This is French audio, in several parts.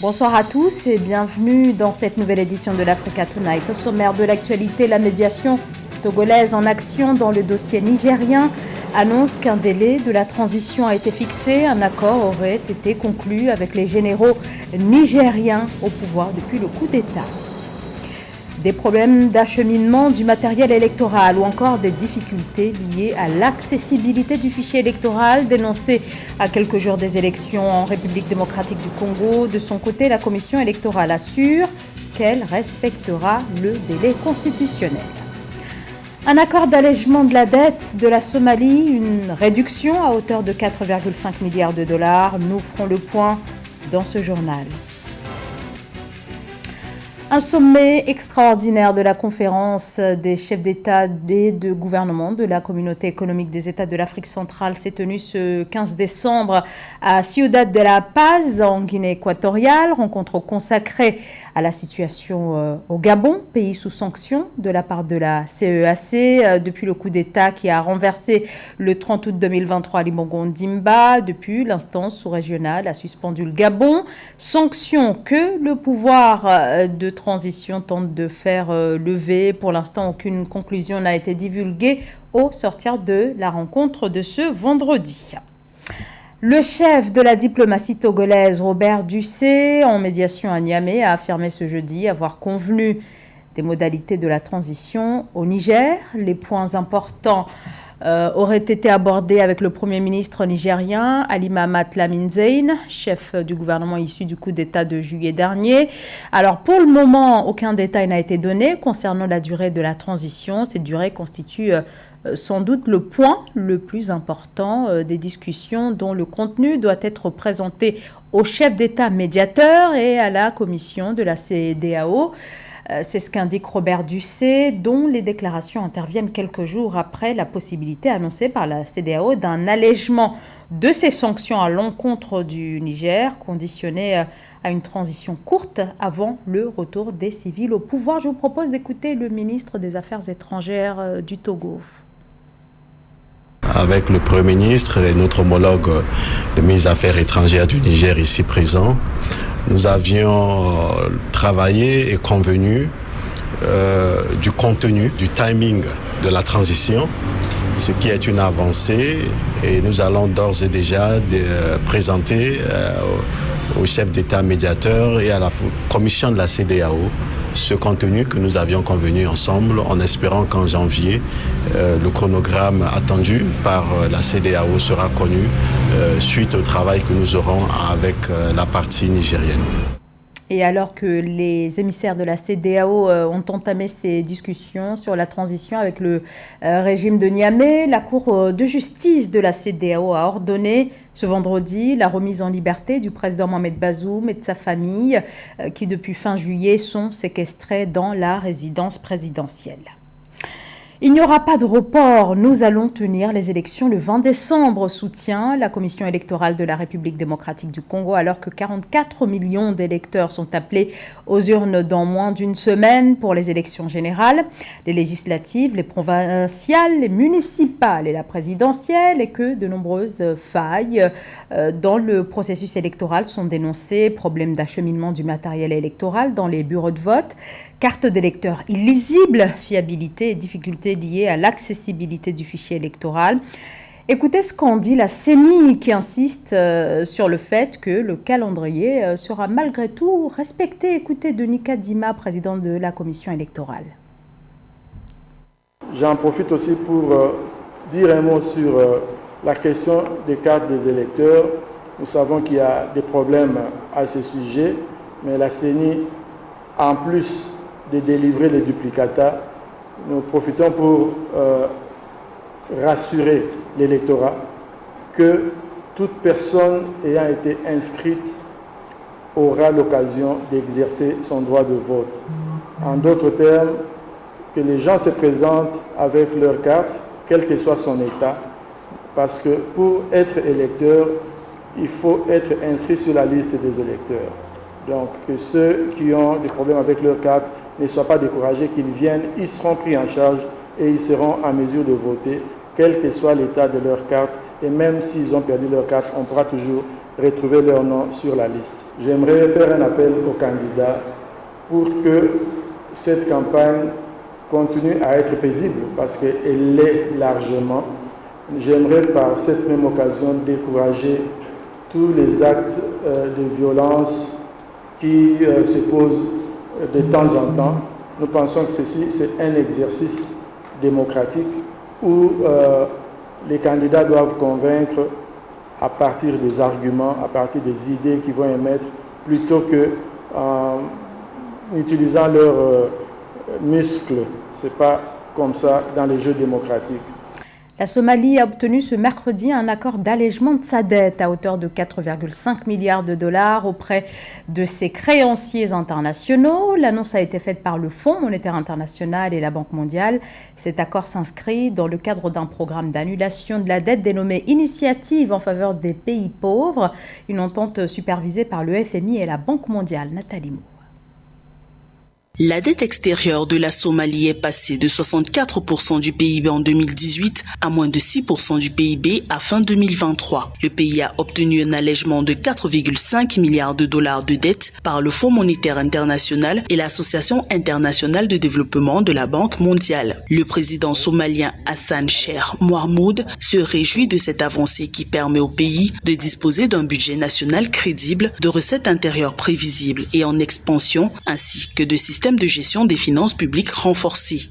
Bonsoir à tous et bienvenue dans cette nouvelle édition de l'Africa Tonight. Au sommaire de l'actualité, la médiation togolaise en action dans le dossier nigérien annonce qu'un délai de la transition a été fixé. Un accord aurait été conclu avec les généraux nigériens au pouvoir depuis le coup d'État. Des problèmes d'acheminement du matériel électoral ou encore des difficultés liées à l'accessibilité du fichier électoral dénoncé à quelques jours des élections en République démocratique du Congo. De son côté, la commission électorale assure qu'elle respectera le délai constitutionnel. Un accord d'allègement de la dette de la Somalie, une réduction à hauteur de 4,5 milliards de dollars. Nous ferons le point dans ce journal. Un sommet extraordinaire de la conférence des chefs d'État et de gouvernement de la communauté économique des États de l'Afrique centrale s'est tenu ce 15 décembre à Ciudad de la Paz, en Guinée équatoriale. Rencontre consacrée à la situation au Gabon, pays sous sanction de la part de la CEAC depuis le coup d'État qui a renversé le 30 août 2023 Ali Bongo Ondimba. Depuis, l'instance sous-régionale a suspendu le Gabon. Sanctions que le pouvoir de transition tente de faire lever. Pour l'instant, aucune conclusion n'a été divulguée au sortir de la rencontre de ce vendredi. Le chef de la diplomatie togolaise, Robert Dussé, en médiation à Niamey, a affirmé ce jeudi avoir convenu des modalités de la transition au Niger. Les points importants auraient été abordés avec le Premier ministre nigérien Ali Mahamat Lamine Zein, chef du gouvernement issu du coup d'État de juillet dernier. Alors pour le moment, aucun détail n'a été donné concernant la durée de la transition. Cette durée constitue sans doute le point le plus important des discussions dont le contenu doit être présenté au chef d'État médiateur et à la commission de la CEDEAO. C'est ce qu'indique Robert Dussé, dont les déclarations interviennent quelques jours après la possibilité annoncée par la CEDEAO d'un allègement de ces sanctions à l'encontre du Niger, conditionnées à une transition courte avant le retour des civils au pouvoir. Je vous propose d'écouter le ministre des Affaires étrangères du Togo. Avec le Premier ministre et notre homologue, le ministre des Affaires étrangères du Niger ici présent, nous avions travaillé et convenu du contenu, du timing de la transition, ce qui est une avancée, et nous allons d'ores et déjà présenter au chef d'État médiateur et à la commission de la CEDEAO ce contenu que nous avions convenu ensemble, en espérant qu'en janvier, le chronogramme attendu par la CEDEAO sera connu suite au travail que nous aurons avec la partie nigérienne. Et alors que les émissaires de la CEDEAO ont entamé ces discussions sur la transition avec le régime de Niamey, la Cour de justice de la CEDEAO a ordonné ce vendredi la remise en liberté du président Mohamed Bazoum et de sa famille qui depuis fin juillet sont séquestrés dans la résidence présidentielle. Il n'y aura pas de report. Nous allons tenir les élections le 20 décembre, soutient la commission électorale de la République démocratique du Congo, alors que 44 millions d'électeurs sont appelés aux urnes dans moins d'une semaine pour les élections générales, les législatives, les provinciales, les municipales et la présidentielle, et que de nombreuses failles dans le processus électoral sont dénoncées. Problèmes d'acheminement du matériel électoral dans les bureaux de vote, carte d'électeur illisible, fiabilité et difficultés liées à l'accessibilité du fichier électoral. Écoutez ce qu'en dit la CENI qui insiste sur le fait que le calendrier sera malgré tout respecté. Écoutez Denis Kadima, président de la commission électorale. J'en profite aussi pour dire un mot sur la question des cartes des électeurs. Nous savons qu'il y a des problèmes à ce sujet, mais la CENI, en plus de délivrer les duplicata, nous profitons pour rassurer l'électorat que toute personne ayant été inscrite aura l'occasion d'exercer son droit de vote. En d'autres termes, que les gens se présentent avec leur carte, quel que soit son état, parce que pour être électeur, il faut être inscrit sur la liste des électeurs. Donc que ceux qui ont des problèmes avec leur carte ne soient pas découragés, qu'ils viennent, ils seront pris en charge et ils seront en mesure de voter, quel que soit l'état de leur carte. Et même s'ils ont perdu leur carte, on pourra toujours retrouver leur nom sur la liste. J'aimerais faire un appel aux candidats pour que cette campagne continue à être paisible, parce qu'elle l'est largement. J'aimerais par cette même occasion décourager tous les actes de violence qui se posent de temps en temps. Nous pensons que ceci, c'est un exercice démocratique où les candidats doivent convaincre à partir des arguments, à partir des idées qu'ils vont émettre, plutôt que en utilisant leurs muscles. Ce n'est pas comme ça dans les jeux démocratiques. La Somalie a obtenu ce mercredi un accord d'allègement de sa dette à hauteur de 4,5 milliards de dollars auprès de ses créanciers internationaux. L'annonce a été faite par le Fonds monétaire international et la Banque mondiale. Cet accord s'inscrit dans le cadre d'un programme d'annulation de la dette dénommé Initiative en faveur des pays pauvres, une entente supervisée par le FMI et la Banque mondiale. Nathalie Mou. La dette extérieure de la Somalie est passée de 64% du PIB en 2018 à moins de 6% du PIB à fin 2023. Le pays a obtenu un allègement de 4,5 milliards de dollars de dette par le Fonds monétaire international et l'Association internationale de développement de la Banque mondiale. Le président somalien Hassan Sheikh Mohamud se réjouit de cette avancée qui permet au pays de disposer d'un budget national crédible, de recettes intérieures prévisibles et en expansion, ainsi que de systèmes de gestion des finances publiques renforcés.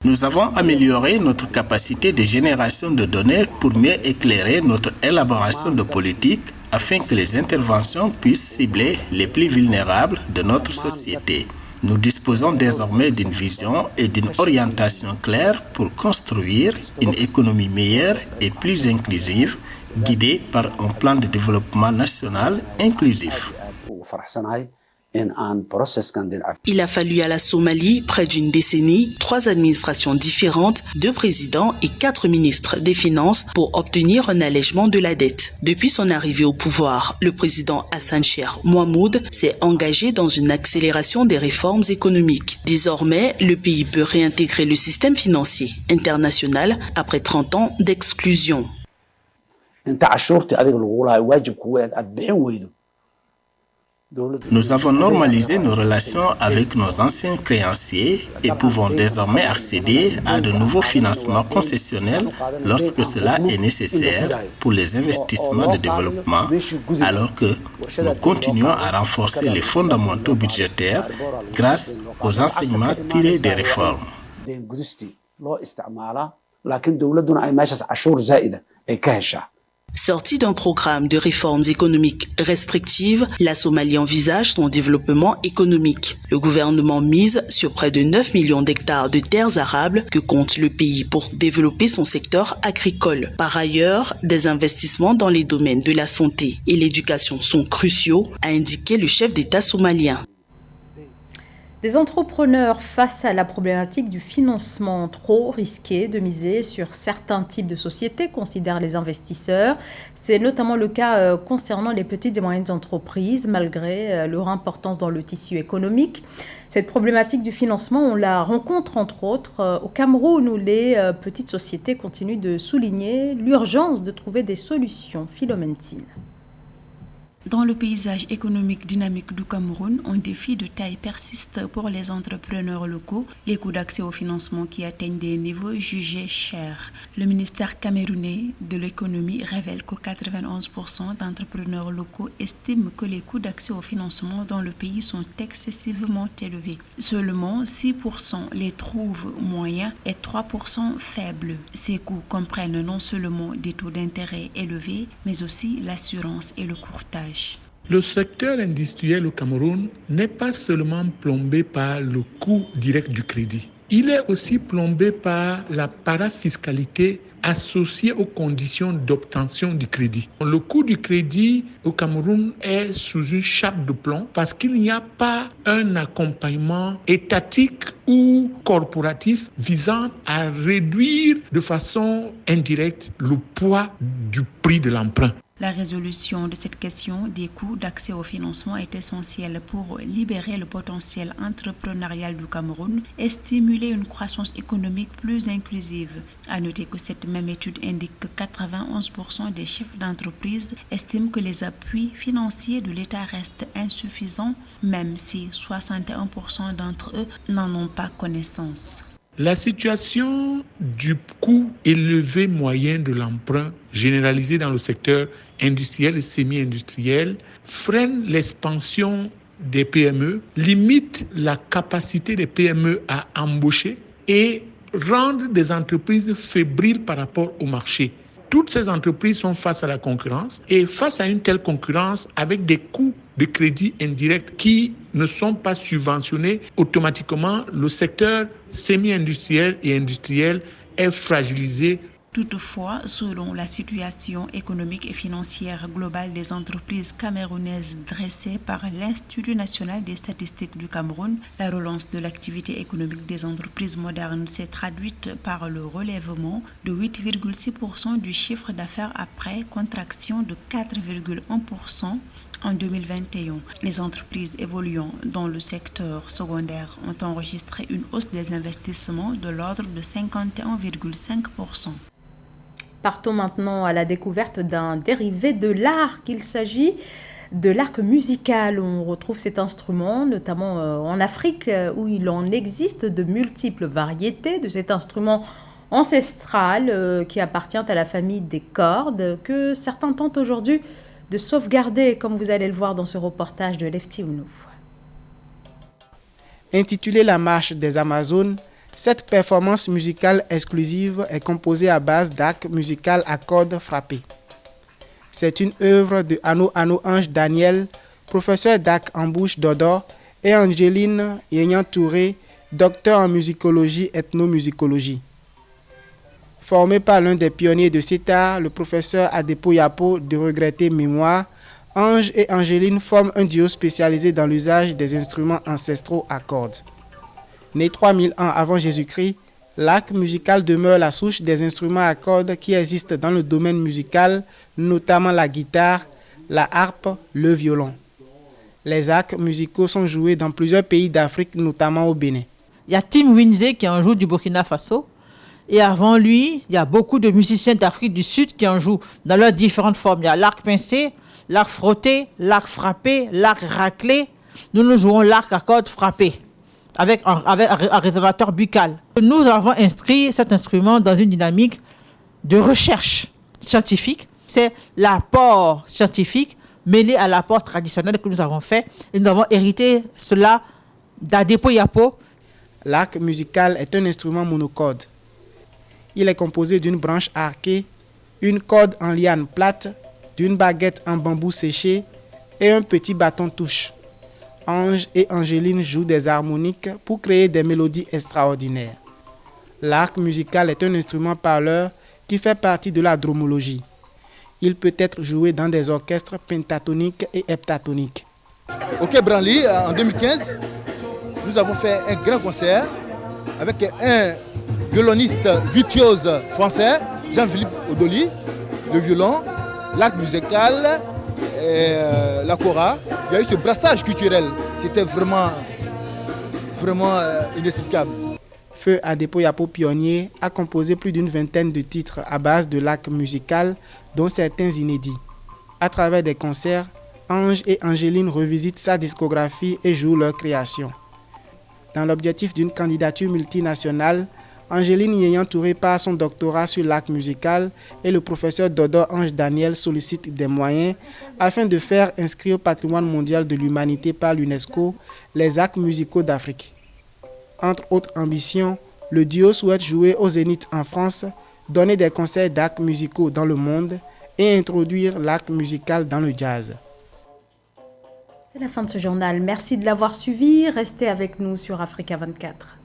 Nous avons amélioré notre capacité de génération de données pour mieux éclairer notre élaboration de politique afin que les interventions puissent cibler les plus vulnérables de notre société. Nous disposons désormais d'une vision et d'une orientation claire pour construire une économie meilleure et plus inclusive, guidée par un plan de développement national inclusif. Il a fallu à la Somalie près d'une décennie, 3 administrations différentes, 2 présidents et 4 ministres des Finances pour obtenir un allègement de la dette. Depuis son arrivée au pouvoir, le président Hassan Sheikh Mohamud s'est engagé dans une accélération des réformes économiques. Désormais, le pays peut réintégrer le système financier international après 30 ans d'exclusion. Nous avons normalisé nos relations avec nos anciens créanciers et pouvons désormais accéder à de nouveaux financements concessionnels lorsque cela est nécessaire pour les investissements de développement, alors que nous continuons à renforcer les fondamentaux budgétaires grâce aux enseignements tirés des réformes. Sortie d'un programme de réformes économiques restrictives, la Somalie envisage son développement économique. Le gouvernement mise sur près de 9 millions d'hectares de terres arables que compte le pays pour développer son secteur agricole. Par ailleurs, des investissements dans les domaines de la santé et l'éducation sont cruciaux, a indiqué le chef d'État somalien. Des entrepreneurs face à la problématique du financement trop risqué de miser sur certains types de sociétés, considèrent les investisseurs. C'est notamment le cas concernant les petites et moyennes entreprises, malgré leur importance dans le tissu économique. Cette problématique du financement, on la rencontre entre autres au Cameroun, où les petites sociétés continuent de souligner l'urgence de trouver des solutions. Philomène Tine. Dans le paysage économique dynamique du Cameroun, un défi de taille persiste pour les entrepreneurs locaux, les coûts d'accès au financement qui atteignent des niveaux jugés chers. Le ministère camerounais de l'économie révèle que 91% d'entrepreneurs locaux estiment que les coûts d'accès au financement dans le pays sont excessivement élevés. Seulement 6% les trouvent moyens et 3% faibles. Ces coûts comprennent non seulement des taux d'intérêt élevés, mais aussi l'assurance et le courtage. Le secteur industriel au Cameroun n'est pas seulement plombé par le coût direct du crédit. Il est aussi plombé par la parafiscalité associée aux conditions d'obtention du crédit. Le coût du crédit au Cameroun est sous une chape de plomb parce qu'il n'y a pas un accompagnement étatique ou corporatif visant à réduire de façon indirecte le poids du prix de l'emprunt. La résolution de cette question des coûts d'accès au financement est essentielle pour libérer le potentiel entrepreneurial du Cameroun et stimuler une croissance économique plus inclusive. À noter que cette même étude indique que 91% des chefs d'entreprise estiment que les appuis financiers de l'État restent insuffisants, même si 61% d'entre eux n'en ont pas connaissance. La situation du coût élevé moyen de l'emprunt généralisé dans le secteur industriel et semi-industriel freine l'expansion des PME, limite la capacité des PME à embaucher et rendre des entreprises fébriles par rapport au marché. Toutes ces entreprises sont face à la concurrence et face à une telle concurrence avec des coûts de crédit indirect qui ne sont pas subventionnés, automatiquement le secteur semi-industriel et industriel est fragilisé. Toutefois, selon la situation économique et financière globale des entreprises camerounaises dressée par l'Institut national des statistiques du Cameroun, la relance de l'activité économique des entreprises modernes s'est traduite par le relèvement de 8,6% du chiffre d'affaires après contraction de 4,1% en 2021. Les entreprises évoluant dans le secteur secondaire ont enregistré une hausse des investissements de l'ordre de 51,5%. Partons maintenant à la découverte d'un dérivé de l'arc. Il s'agit de l'arc musical. On retrouve cet instrument, notamment en Afrique, où il en existe de multiples variétés de cet instrument ancestral qui appartient à la famille des cordes, que certains tentent aujourd'hui de sauvegarder, comme vous allez le voir dans ce reportage de Lefty Ounou. Intitulée La Marche des Amazones, cette performance musicale exclusive est composée à base d'arc musical à cordes frappées. C'est une œuvre de Ano Ange Daniel, professeur d'arc en bouche d'Odor, et Angéline Yenyan Touré, docteur en musicologie ethnomusicologie. Formé par l'un des pionniers de cet art, le professeur Adepo Yapo de regrettée mémoire, Ange et Angéline forment un duo spécialisé dans l'usage des instruments ancestraux à cordes. Né 3000 ans avant Jésus-Christ, l'arc musical demeure la souche des instruments à cordes qui existent dans le domaine musical, notamment la guitare, la harpe, le violon. Les arcs musicaux sont joués dans plusieurs pays d'Afrique, notamment au Bénin. Il y a Tim Winze qui en joue du Burkina Faso. Et avant lui, il y a beaucoup de musiciens d'Afrique du Sud qui en jouent dans leurs différentes formes. Il y a l'arc pincé, l'arc frotté, l'arc frappé, l'arc raclé. Nous jouons l'arc à cordes frappé avec un réservateur buccal. Nous avons inscrit cet instrument dans une dynamique de recherche scientifique. C'est l'apport scientifique mêlé à l'apport traditionnel que nous avons fait. Et nous avons hérité cela d'Adepo Yapo. L'arc musical est un instrument monocorde. Il est composé d'une branche arquée, une corde en liane plate, d'une baguette en bambou séché et un petit bâton touche. Ange et Angéline jouent des harmoniques pour créer des mélodies extraordinaires. L'arc musical est un instrument parleur qui fait partie de la dromologie. Il peut être joué dans des orchestres pentatoniques et heptatoniques. Au Quai Branly, en 2015, nous avons fait un grand concert avec un violoniste virtuose français, Jean-Philippe Odoli, le violon, l'arc musical, et la kora. Il y a eu ce brassage culturel, c'était vraiment inexplicable. Feu Adepo Yapo pionnier a composé plus d'une vingtaine de titres à base de l'arc musical, dont certains inédits. À travers des concerts, Ange et Angéline revisitent sa discographie et jouent leur création. Dans l'objectif d'une candidature multinationale, Angéline Yenyan Touré part son doctorat sur l'arc musical et le professeur Dodor Ange Daniel sollicite des moyens afin de faire inscrire au patrimoine mondial de l'humanité par l'UNESCO les arcs musicaux d'Afrique. Entre autres ambitions, le duo souhaite jouer au Zénith en France, donner des concerts d'arcs musicaux dans le monde et introduire l'arc musical dans le jazz. C'est la fin de ce journal. Merci de l'avoir suivi. Restez avec nous sur Africa 24.